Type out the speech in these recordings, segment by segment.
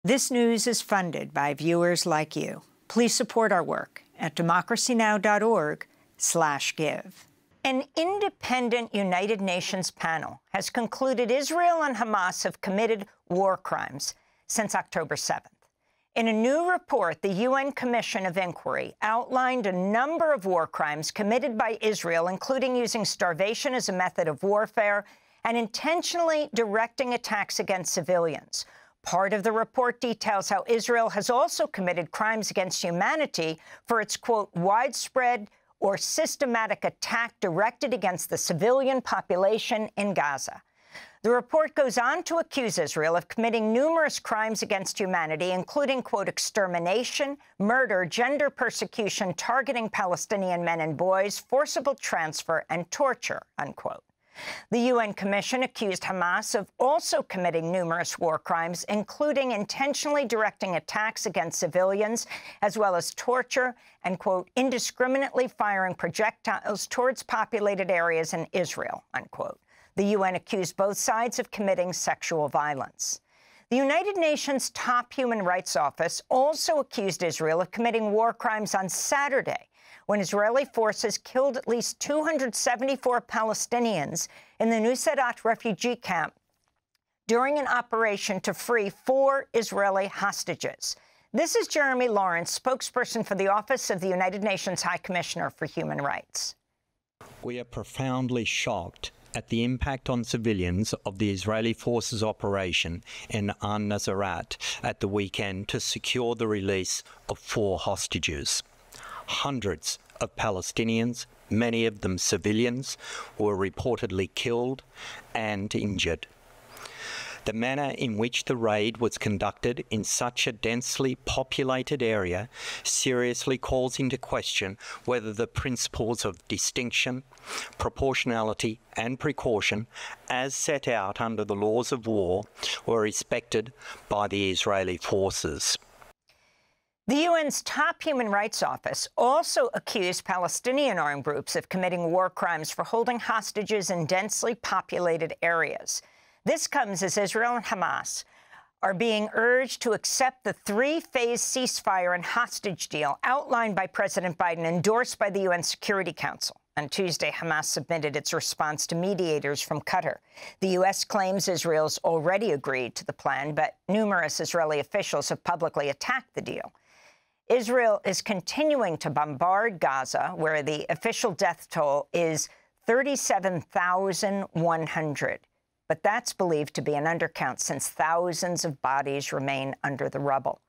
This news is funded by viewers like you. Please support our work at democracynow.org/give. An independent United Nations panel has concluded Israel and Hamas have committed war crimes since October 7th. In a new report, the UN Commission of Inquiry outlined a number of war crimes committed by Israel, including using starvation as a method of warfare and intentionally directing attacks against civilians. Part of the report details how Israel has also committed crimes against humanity for its, quote, widespread or systematic attack directed against the civilian population in Gaza. The report goes on to accuse Israel of committing numerous crimes against humanity, including, quote, extermination, murder, gender persecution, targeting Palestinian men and boys, forcible transfer, and torture, unquote. The UN Commission accused Hamas of also committing numerous war crimes, including intentionally directing attacks against civilians, as well as torture and, quote, indiscriminately firing projectiles towards populated areas in Israel, unquote. The UN accused both sides of committing sexual violence. The United Nations top human rights office also accused Israel of committing war crimes on Saturday, when Israeli forces killed at least 274 Palestinians in the Nuseirat refugee camp during an operation to free 4 Israeli hostages. This is Jeremy Lawrence, spokesperson for the Office of the United Nations High Commissioner for Human Rights. We are profoundly shocked at the impact on civilians of the Israeli forces' operation in Nuseirat at the weekend to secure the release of 4 hostages. Hundreds of Palestinians, many of them civilians, were reportedly killed and injured. The manner in which the raid was conducted in such a densely populated area seriously calls into question whether the principles of distinction, proportionality and precaution, as set out under the laws of war, were respected by the Israeli forces. The UN's top human rights office also accused Palestinian armed groups of committing war crimes for holding hostages in densely populated areas. This comes as Israel and Hamas are being urged to accept the 3-phase ceasefire and hostage deal outlined by President Biden, endorsed by the UN Security Council. On Tuesday, Hamas submitted its response to mediators from Qatar. The U.S. claims Israel's already agreed to the plan, but numerous Israeli officials have publicly attacked the deal. Israel is continuing to bombard Gaza, where the official death toll is 37,100. But that's believed to be an undercount, since thousands of bodies remain under the rubble.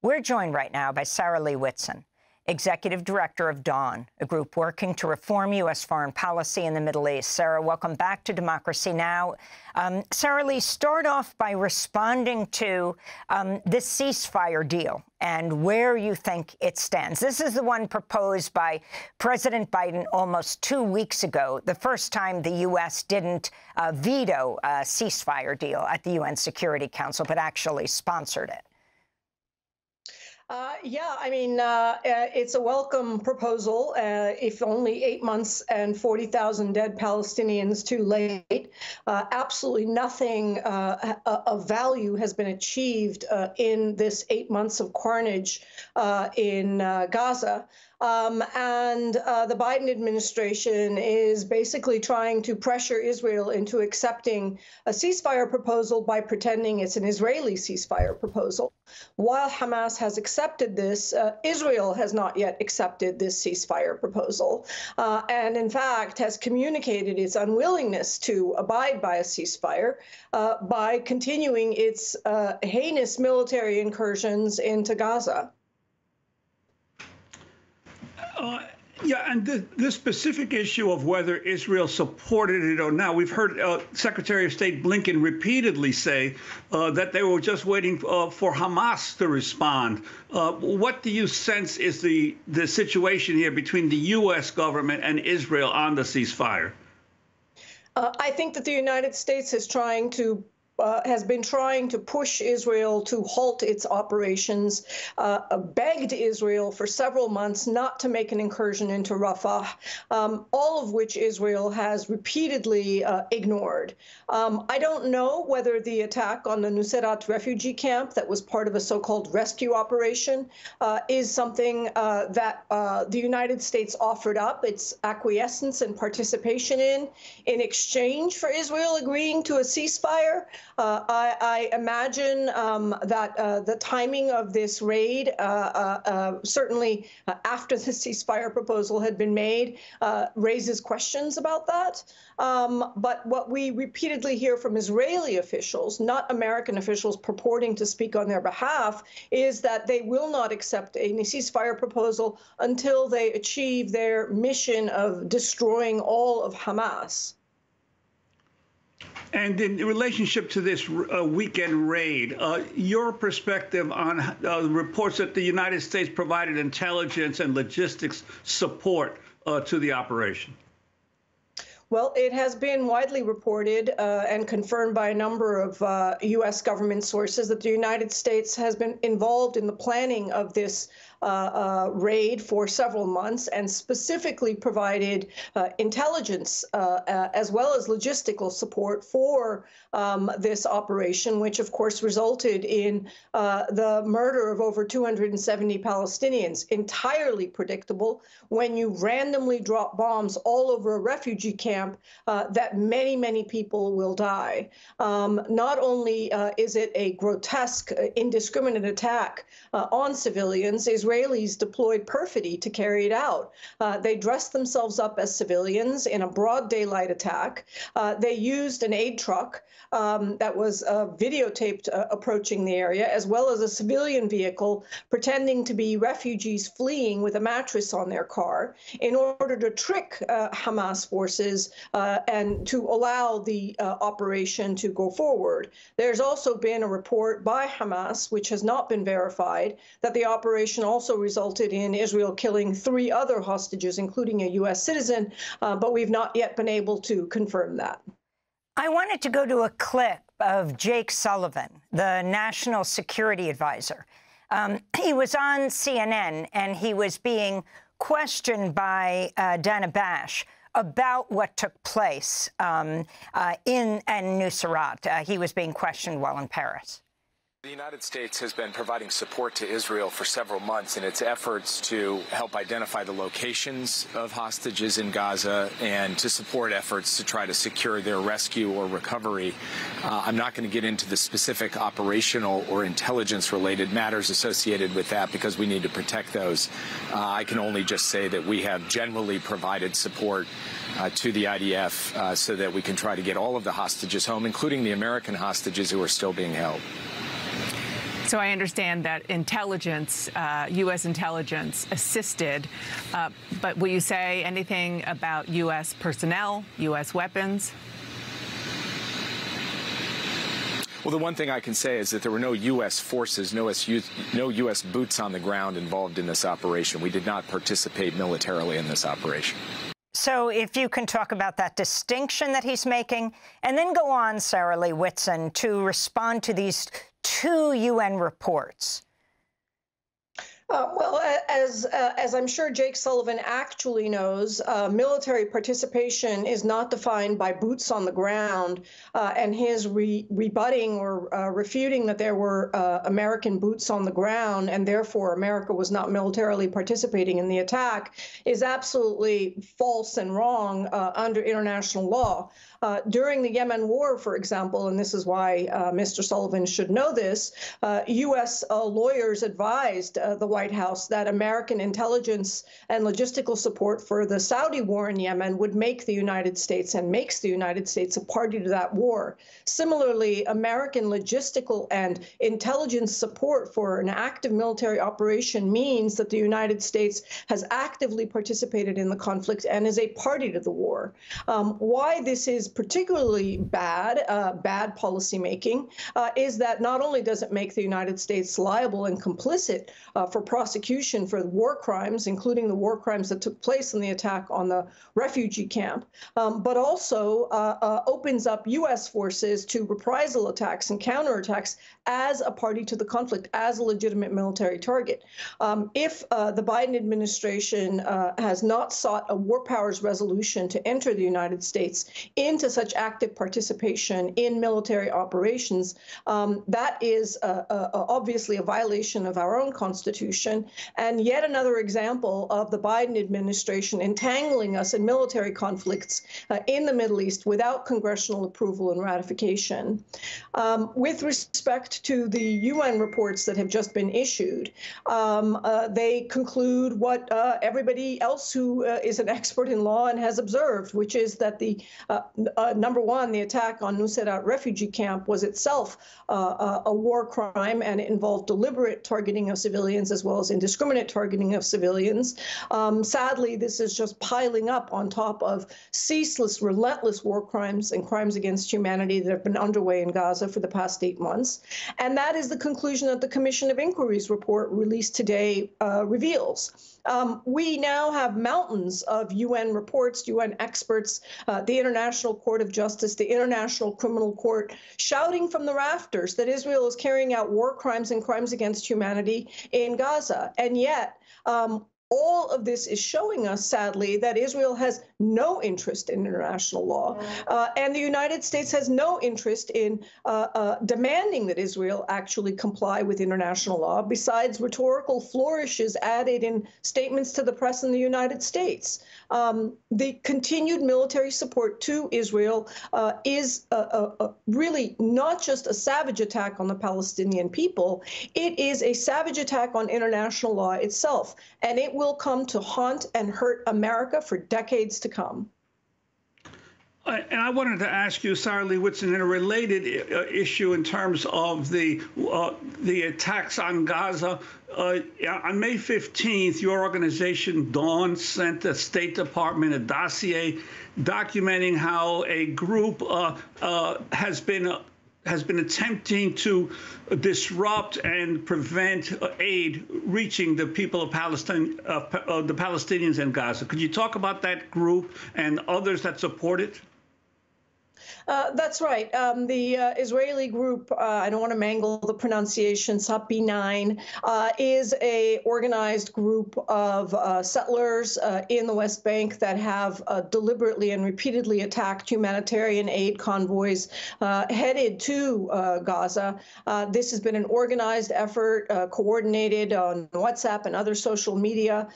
We're joined right now by Sarah Leah Whitson, Executive Director of DAWN, a group working to reform U.S. foreign policy in the Middle East. Sarah, welcome back to Democracy Now! Sarah Leah, start off by responding to this ceasefire deal and where you think it stands. This is the one proposed by President Biden almost 2 weeks ago, the first time the U.S. didn't veto a ceasefire deal at the UN Security Council, but actually sponsored it. Yeah, I mean, it's a welcome proposal, if only 8 months and 40,000 dead Palestinians too late. Absolutely nothing of value has been achieved in this 8 months of carnage in Gaza. The Biden administration is basically trying to pressure Israel into accepting a ceasefire proposal by pretending it's an Israeli ceasefire proposal. While Hamas has accepted this, Israel has not yet accepted this ceasefire proposal, and in fact has communicated its unwillingness to abide by a ceasefire by continuing its heinous military incursions into Gaza. Yeah, and this specific issue of whether Israel supported it or not, we've heard Secretary of State Blinken repeatedly say that they were just waiting for Hamas to respond. What do you sense is the situation here between the U.S. government and Israel on the ceasefire? I think that the United States is trying to has been trying to push Israel to halt its operations, begged Israel for several months not to make an incursion into Rafah, all of which Israel has repeatedly ignored. I don't know whether the attack on the Nuseirat refugee camp that was part of a so-called rescue operation is something that the United States offered up its acquiescence and participation in exchange for Israel agreeing to a ceasefire. I imagine that the timing of this raid, certainly after the ceasefire proposal had been made, raises questions about that. But what we repeatedly hear from Israeli officials, not American officials purporting to speak on their behalf, is that they will not accept a ceasefire proposal until they achieve their mission of destroying all of Hamas. And in relationship to this weekend raid, your perspective on the reports that the United States provided intelligence and logistics support to the operation? Well, it has been widely reported and confirmed by a number of U.S. government sources that the United States has been involved in the planning of this raid for several months and specifically provided intelligence as well as logistical support for this operation, which of course resulted in the murder of over 270 Palestinians. Entirely predictable when you randomly drop bombs all over a refugee camp that many, many people will die. Not only is it a grotesque, indiscriminate attack on civilians, Israelis deployed perfidy to carry it out. They dressed themselves up as civilians in a broad daylight attack. They used an aid truck that was videotaped approaching the area, as well as a civilian vehicle pretending to be refugees fleeing with a mattress on their car in order to trick Hamas forces and to allow the operation to go forward. There's also been a report by Hamas, which has not been verified, that the operation also resulted in Israel killing 3 other hostages, including a U.S. citizen, but we've not yet been able to confirm that. I wanted to go to a clip of Jake Sullivan, the National Security Advisor. He was on CNN, and he was being questioned by Dana Bash about what took place in Nuseirat. He was being questioned while in Paris. The United States has been providing support to Israel for several months in its efforts to help identify the locations of hostages in Gaza and to support efforts to try to secure their rescue or recovery. I'm not going to get into the specific operational or intelligence-related matters associated with that because we need to protect those. I can only just say that we have generally provided support to the IDF so that we can try to get all of the hostages home, including the American hostages who are still being held. So I understand that intelligence, U.S. intelligence assisted, but will you say anything about U.S. personnel, U.S. weapons? Well, the one thing I can say is that there were no U.S. forces, no U.S. boots on the ground involved in this operation. We did not participate militarily in this operation. So if you can talk about that distinction that he's making, and then go on, Sarah Leah Whitson, to respond to these 2 UN reports. Well, as I'm sure Jake Sullivan actually knows, military participation is not defined by boots on the ground, and his rebutting or refuting that there were American boots on the ground and therefore America was not militarily participating in the attack is absolutely false and wrong under international law. During the Yemen war, for example, and this is why Mr. Sullivan should know this, U.S. lawyers advised the White House that American intelligence and logistical support for the Saudi war in Yemen would make the United States and makes the United States a party to that war. Similarly, American logistical and intelligence support for an active military operation means that the United States has actively participated in the conflict and is a party to the war. Why this is particularly bad policymaking is that not only does it make the United States liable and complicit for prosecution for war crimes, including the war crimes that took place in the attack on the refugee camp, but also opens up U.S. forces to reprisal attacks and counterattacks as a party to the conflict, as a legitimate military target. If the Biden administration has not sought a war powers resolution to enter the United States into such active participation in military operations, that is obviously a violation of our own Constitution, and yet another example of the Biden administration entangling us in military conflicts in the Middle East without congressional approval and ratification. With respect to the UN reports that have just been issued, they conclude what everybody else who is an expert in law and has observed, which is that the number one, the attack on Nuseirat refugee camp was itself a war crime, and it involved deliberate targeting of civilians as well as indiscriminate targeting of civilians. Sadly, this is just piling up on top of ceaseless, relentless war crimes and crimes against humanity that have been underway in Gaza for the past 8 months. And that is the conclusion that the Commission of Inquiry's report released today reveals. We now have mountains of UN reports, UN experts, the International Court of Justice, the International Criminal Court, shouting from the rafters that Israel is carrying out war crimes and crimes against humanity in Gaza. And yet, all of this is showing us, sadly, that Israel has no interest in international law, and the United States has no interest in demanding that Israel actually comply with international law, besides rhetorical flourishes added in statements to the press in the United States. The continued military support to Israel is really not just a savage attack on the Palestinian people, it is a savage attack on international law itself, and it will come to haunt and hurt America for decades to come. And I wanted to ask you, Sarah Leah Whitson, in a related issue in terms of the attacks on Gaza. On May 15th, your organization, Dawn, sent the State Department a dossier documenting how a group has been attempting to disrupt and prevent aid reaching the people of Palestine, the Palestinians in Gaza. Could you talk about that group and others that support it? That's right. The Israeli group, I don't want to mangle the pronunciation, SAP-9, is a organized group of settlers in the West Bank that have deliberately and repeatedly attacked humanitarian aid convoys headed to Gaza. This has been an organized effort, coordinated on WhatsApp and other social media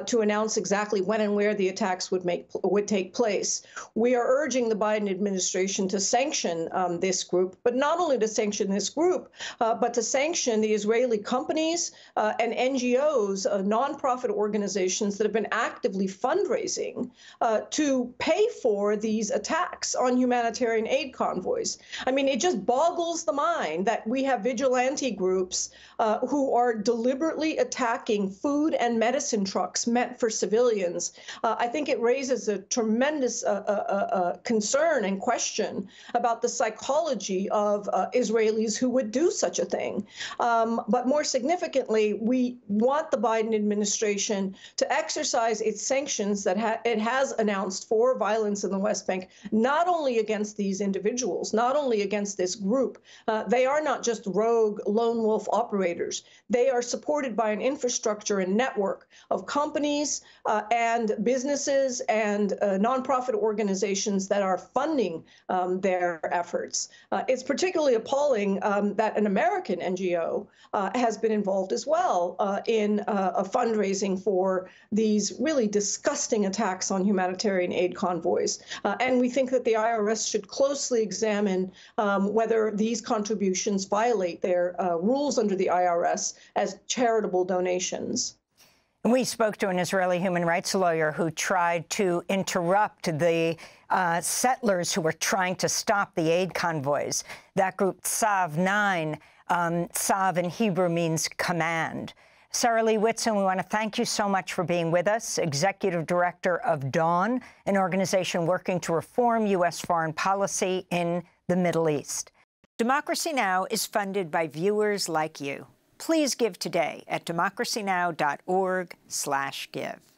to announce exactly when and where the attacks would take place. We are urging the Biden administration to sanction this group, but not only to sanction this group, but to sanction the Israeli companies and NGOs, nonprofit organizations that have been actively fundraising to pay for these attacks on humanitarian aid convoys. I mean, it just boggles the mind that we have vigilante groups who are deliberately attacking food and medicine trucks meant for civilians. I think it raises a tremendous concern and question about the psychology of Israelis who would do such a thing. But more significantly, we want the Biden administration to exercise its sanctions that it has announced for violence in the West Bank, not only against these individuals, not only against this group. They are not just rogue lone wolf operators. They are supported by an infrastructure and network of companies and businesses and nonprofit organizations that are funding their efforts. It's particularly appalling that an American NGO has been involved as well in fundraising for these really disgusting attacks on humanitarian aid convoys. And we think that the IRS should closely examine whether these contributions violate their rules under the IRS as charitable donations. We spoke to an Israeli human rights lawyer who tried to interrupt the settlers who were trying to stop the aid convoys. That group, SAV-9, SAV in Hebrew means command. Sarah Leah Whitson, we want to thank you so much for being with us, Executive Director of Dawn, an organization working to reform U.S. foreign policy in the Middle East. Democracy Now! Is funded by viewers like you. Please give today at democracynow.org/give.